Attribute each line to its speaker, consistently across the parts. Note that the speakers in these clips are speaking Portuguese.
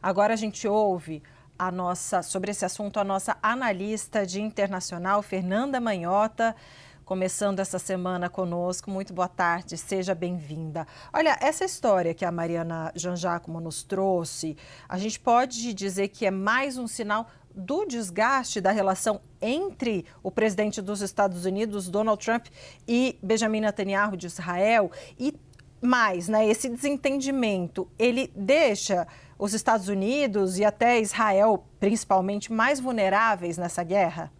Speaker 1: Agora a gente ouve sobre esse assunto a nossa analista de internacional, Fernanda Manhota, começando essa semana conosco. Muito boa tarde, seja bem-vinda. Olha, essa história que a Mariana Jean-Jacques nos trouxe, a gente pode dizer que é mais um sinal do desgaste da relação entre o presidente dos Estados Unidos, Donald Trump, e Benjamin Netanyahu de Israel. E mais, né, esse desentendimento, ele deixa os Estados Unidos e até Israel, principalmente, mais vulneráveis nessa guerra?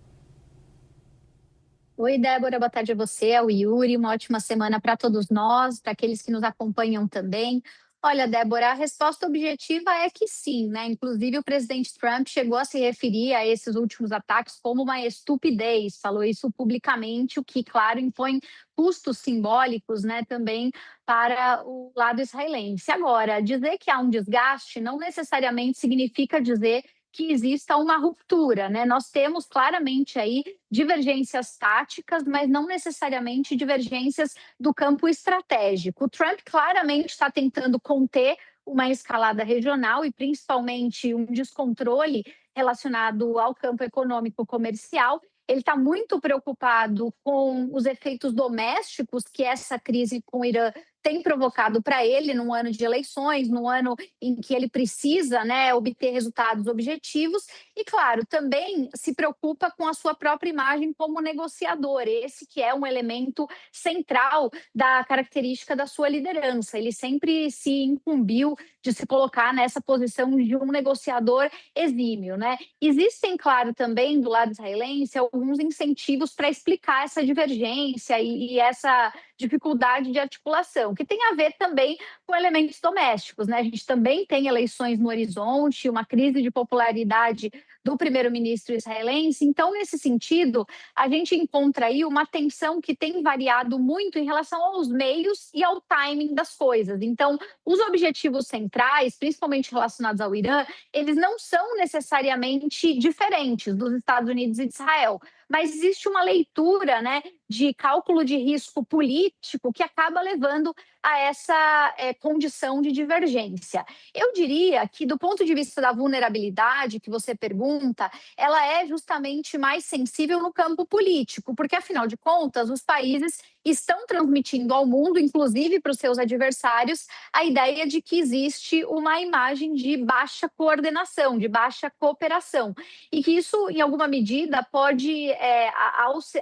Speaker 2: Oi, Débora, boa tarde a você, ao Yuri, uma ótima semana para todos nós, para aqueles que nos acompanham também. Olha, Débora, a resposta objetiva é que sim, né? Inclusive, o presidente Trump chegou a se referir a esses últimos ataques como uma estupidez, falou isso publicamente, o que, claro, impõe custos simbólicos, né, também para o lado israelense. Agora, dizer que há um desgaste não necessariamente significa dizer que exista uma ruptura, né? Nós temos claramente aí divergências táticas, mas não necessariamente divergências do campo estratégico. O Trump claramente está tentando conter uma escalada regional e principalmente um descontrole relacionado ao campo econômico comercial. Ele está muito preocupado com os efeitos domésticos que essa crise com o Irã tem provocado para ele num ano de eleições, num ano em que ele precisa, né, obter resultados objetivos e, claro, também se preocupa com a sua própria imagem como negociador, esse que é um elemento central da característica da sua liderança. Ele sempre se incumbiu de se colocar nessa posição de um negociador exímio, né? Existem, claro, também do lado israelense alguns incentivos para explicar essa divergência e essa dificuldade de articulação, que tem a ver também com elementos domésticos, né? A gente também tem eleições no horizonte, uma crise de popularidade do primeiro-ministro israelense. Então, nesse sentido, a gente encontra aí uma tensão que tem variado muito em relação aos meios e ao timing das coisas. Então, os objetivos centrais, principalmente relacionados ao Irã, eles não são necessariamente diferentes dos Estados Unidos e de Israel, mas existe uma leitura, né, de cálculo de risco político que acaba levando a essa condição de divergência. Eu diria que, do ponto de vista da vulnerabilidade que você pergunta, ela é justamente mais sensível no campo político, porque, afinal de contas, os países estão transmitindo ao mundo, inclusive para os seus adversários, a ideia de que existe uma imagem de baixa coordenação, de baixa cooperação, e que isso, em alguma medida, pode,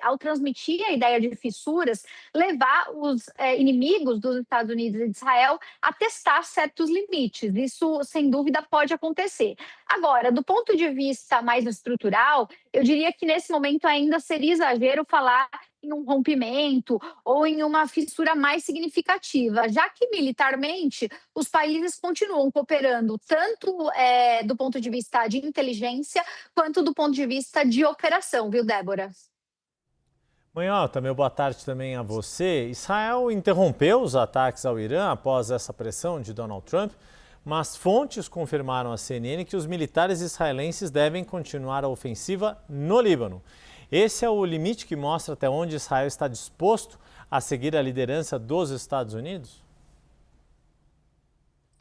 Speaker 2: ao transmitir a ideia de fissuras, levar os inimigos dos Estados Unidos e de Israel a testar certos limites. Isso, sem dúvida, pode acontecer. Agora, do ponto de vista mais estrutural, eu diria que nesse momento ainda seria exagero falar em um rompimento ou em uma fissura mais significativa, já que militarmente os países continuam cooperando tanto do ponto de vista de inteligência quanto do ponto de vista de operação, viu, Débora?
Speaker 3: Manhota, meu boa tarde também a você. Israel interrompeu os ataques ao Irã após essa pressão de Donald Trump, mas fontes confirmaram à CNN que os militares israelenses devem continuar a ofensiva no Líbano. Esse é o limite que mostra até onde Israel está disposto a seguir a liderança dos Estados Unidos?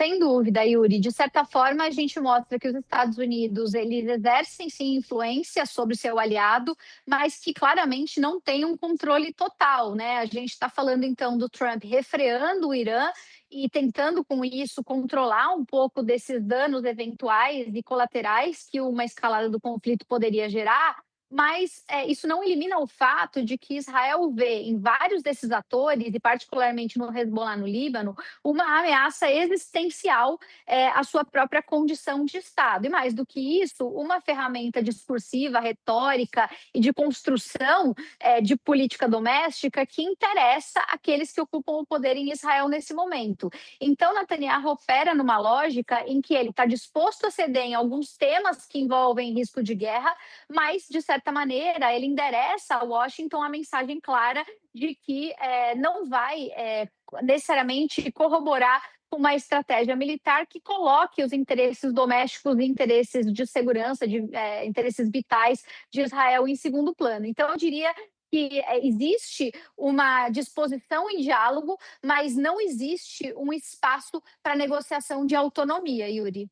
Speaker 2: Sem dúvida, Yuri. De certa forma, a gente mostra que os Estados Unidos eles exercem sim influência sobre o seu aliado, mas que claramente não tem um controle total, né? A gente está falando então do Trump refreando o Irã e tentando com isso controlar um pouco desses danos eventuais e colaterais que uma escalada do conflito poderia gerar. Mas isso não elimina o fato de que Israel vê em vários desses atores, e particularmente no Hezbollah no Líbano, uma ameaça existencial à sua própria condição de Estado. E mais do que isso, uma ferramenta discursiva, retórica e de construção de política doméstica que interessa aqueles que ocupam o poder em Israel nesse momento. Então, Netanyahu opera numa lógica em que ele está disposto a ceder em alguns temas que envolvem risco de guerra, mas, de certa maneira, ele endereça a Washington a mensagem clara de que não vai necessariamente corroborar com uma estratégia militar que coloque os interesses domésticos e interesses de segurança, interesses vitais de Israel em segundo plano. Então, eu diria que existe uma disposição em diálogo, mas não existe um espaço para negociação de autonomia, Yuri.